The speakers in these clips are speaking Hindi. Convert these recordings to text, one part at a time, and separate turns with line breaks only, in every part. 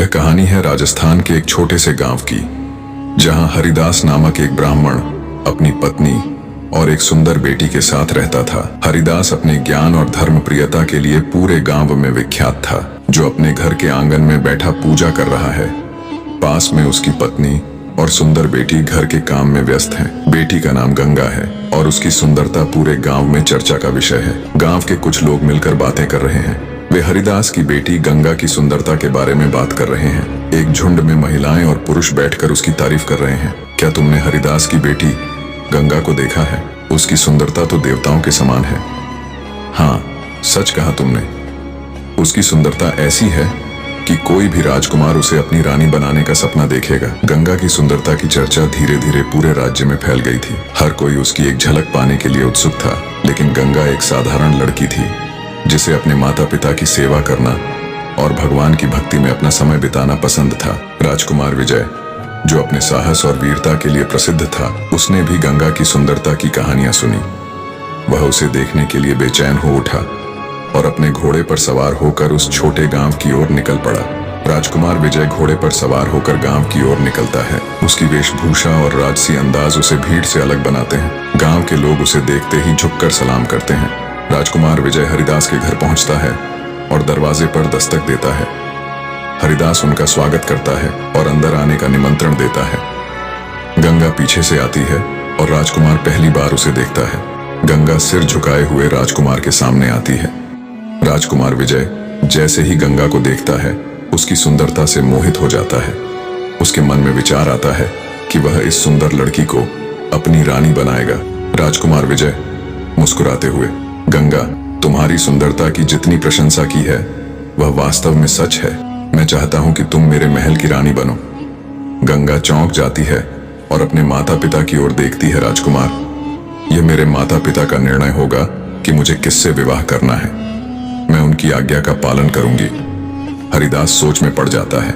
यह कहानी है राजस्थान के एक छोटे से गांव की, जहां हरिदास नामक एक ब्राह्मण अपनी पत्नी और एक सुंदर बेटी के साथ रहता था। हरिदास अपने ज्ञान और धर्म प्रियता के लिए पूरे गांव में विख्यात था, जो अपने घर के आंगन में बैठा पूजा कर रहा है। पास में उसकी पत्नी और सुंदर बेटी घर के काम में व्यस्त हैं। बेटी का नाम गंगा है और उसकी सुंदरता पूरे गांव में चर्चा का विषय है। गांव के कुछ लोग मिलकर बातें कर रहे हैं। वे हरिदास की बेटी गंगा की सुंदरता के बारे में बात कर रहे हैं। एक झुंड में महिलाएं और पुरुष बैठकर उसकी तारीफ कर रहे हैं। क्या तुमने हरिदास की बेटी गंगा को देखा है? उसकी सुंदरता तो देवताओं के समान है। हाँ, सच कहा तुमने। उसकी सुंदरता ऐसी है कि कोई भी राजकुमार उसे अपनी रानी बनाने का सपना देखेगा। गंगा की सुंदरता की चर्चा धीरे धीरे पूरे राज्य में फैल गई थी। हर कोई उसकी एक झलक पाने के लिए उत्सुक था। लेकिन गंगा एक साधारण लड़की थी, जिसे अपने माता पिता की सेवा करना और भगवान की भक्ति में अपना समय बिताना पसंद था। राजकुमार विजय, जो अपने साहस और वीरता के लिए प्रसिद्ध था, उसने भी गंगा की सुंदरता की कहानियां सुनी। वह उसे देखने के लिए बेचैन हो उठा और अपने घोड़े पर सवार होकर उस छोटे गांव की ओर निकल पड़ा। राजकुमार विजय घोड़े पर सवार होकर गांव की ओर निकलता है। उसकी वेशभूषा और राजसी अंदाज उसे भीड़ से अलग बनाते हैं। गांव के लोग उसे देखते ही झुककर सलाम करते हैं। राजकुमार विजय हरिदास के घर पहुंचता है और दरवाजे पर दस्तक देता है। हरिदास उनका स्वागत करता है और अंदर आने का निमंत्रण देता है। गंगा पीछे से आती है और राजकुमार पहली बार उसे देखता है। गंगा सिर झुकाए हुए राजकुमार के सामने आती है। राजकुमार विजय जैसे ही गंगा को देखता है, उसकी सुंदरता से मोहित हो जाता है। उसके मन में विचार आता है कि वह इस सुंदर लड़की को अपनी रानी बनाएगा। राजकुमार विजय मुस्कुराते हुए, गंगा, तुम्हारी सुंदरता की जितनी प्रशंसा की है वह वास्तव में सच है। मैं चाहता हूं कि तुम मेरे महल की रानी बनो। गंगा चौंक जाती है और अपने माता पिता की ओर देखती है। राजकुमार, यह मेरे माता पिता का निर्णय होगा कि मुझे किससे विवाह करना है। मैं उनकी आज्ञा का पालन करूंगी। हरिदास सोच में पड़ जाता है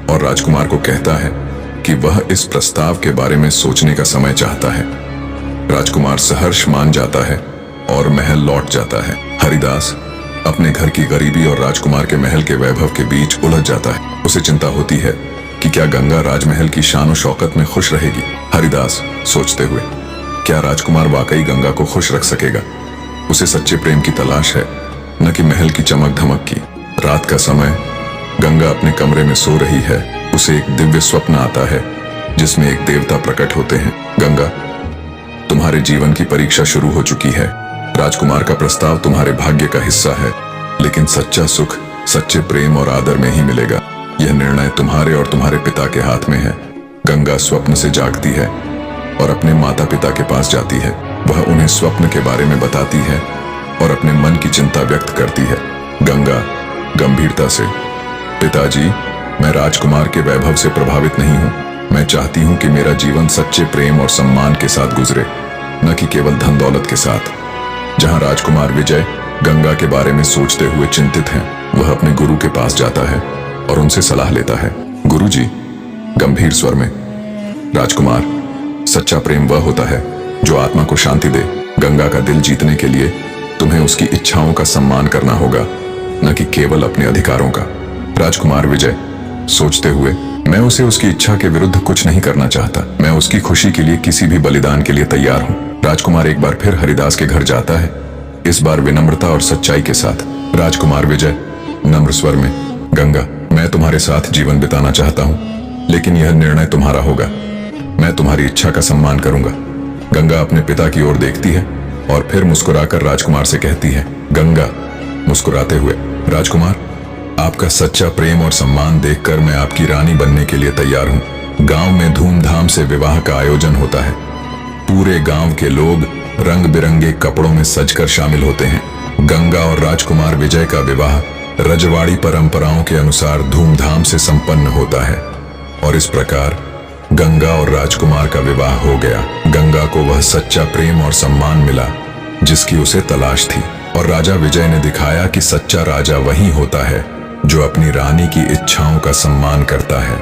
और राजकुमार को कहता है कि वह इस प्रस्ताव के बारे में सोचने का समय चाहता है। राजकुमार सहर्ष मान जाता है और महल लौट जाता है। हरिदास अपने घर की गरीबी और राजकुमार के महल के वैभव के बीच उलझ जाता है। उसे चिंता होती है कि क्या गंगा राजमहल की शान और शौकत में खुश रहेगी। हरिदास सोचते हुए, क्या राजकुमार वाकई गंगा को खुश रख सकेगा? उसे सच्चे प्रेम की तलाश है, न कि महल की चमक धमक की। रात का समय, गंगा अपने कमरे में सो रही है। उसे एक दिव्य स्वप्न आता है जिसमें एक देवता प्रकट होते हैं। गंगा, तुम्हारे जीवन की परीक्षा शुरू हो चुकी है। राजकुमार का प्रस्ताव तुम्हारे भाग्य का हिस्सा है, लेकिन सच्चा सुख सच्चे प्रेम और आदर में ही मिलेगा। यह निर्णय तुम्हारे और तुम्हारे पिता के हाथ में है। गंगा स्वप्न से जागती है और अपने माता पिता के पास जाती है। वह उन्हें स्वप्न के बारे में बताती है और अपने मन की चिंता व्यक्त करती है। गंगा गंभीरता से, पिताजी, मैं राजकुमार के वैभव से प्रभावित नहीं हूँ। मैं चाहती हूँ कि मेरा जीवन सच्चे प्रेम और सम्मान के साथ गुजरे, न कि केवल धन दौलत के साथ। जहाँ राजकुमार विजय गंगा के बारे में सोचते हुए चिंतित हैं, वह अपने गुरु के पास जाता है और उनसे सलाह लेता है। गुरुजी, गंभीर स्वर में, राजकुमार, सच्चा प्रेम वह होता है जो आत्मा को शांति दे। गंगा का दिल जीतने के लिए तुम्हें उसकी इच्छाओं का सम्मान करना होगा, न कि केवल अपने अधिकारों का। राजकुमार विजय सोचते हुए, मैं उसे उसकी इच्छा के विरुद्ध कुछ नहीं करना चाहता। मैं उसकी खुशी के लिए किसी भी बलिदान के लिए तैयार हूँ। राजकुमार एक बार फिर हरिदास के घर जाता है, इस बार विनम्रता और सच्चाई के साथ। राजकुमार विजय नम्र स्वर में, गंगा, मैं तुम्हारे साथ जीवन बिताना चाहता हूँ, लेकिन यह निर्णय तुम्हारा होगा। मैं तुम्हारी इच्छा का सम्मान करूंगा। गंगा अपने पिता की ओर देखती है और फिर मुस्कुराकर राजकुमार से कहती है। गंगा मुस्कुराते हुए, राजकुमार, आपका सच्चा प्रेम और सम्मान देखकर मैं आपकी रानी बनने के लिए तैयार हूँ। गांव में धूमधाम से विवाह का आयोजन होता है। पूरे गांव के लोग रंग बिरंगे कपड़ों में सजकर शामिल होते हैं। गंगा और राजकुमार विजय का विवाह रजवाड़ी परंपराओं के अनुसार धूमधाम से संपन्न होता है और इस प्रकार गंगा और राजकुमार का विवाह हो गया। गंगा को वह सच्चा प्रेम और सम्मान मिला जिसकी उसे तलाश थी, और राजा विजय ने दिखाया कि सच्चा राजा वही होता है जो अपनी रानी की इच्छाओं का सम्मान करता है।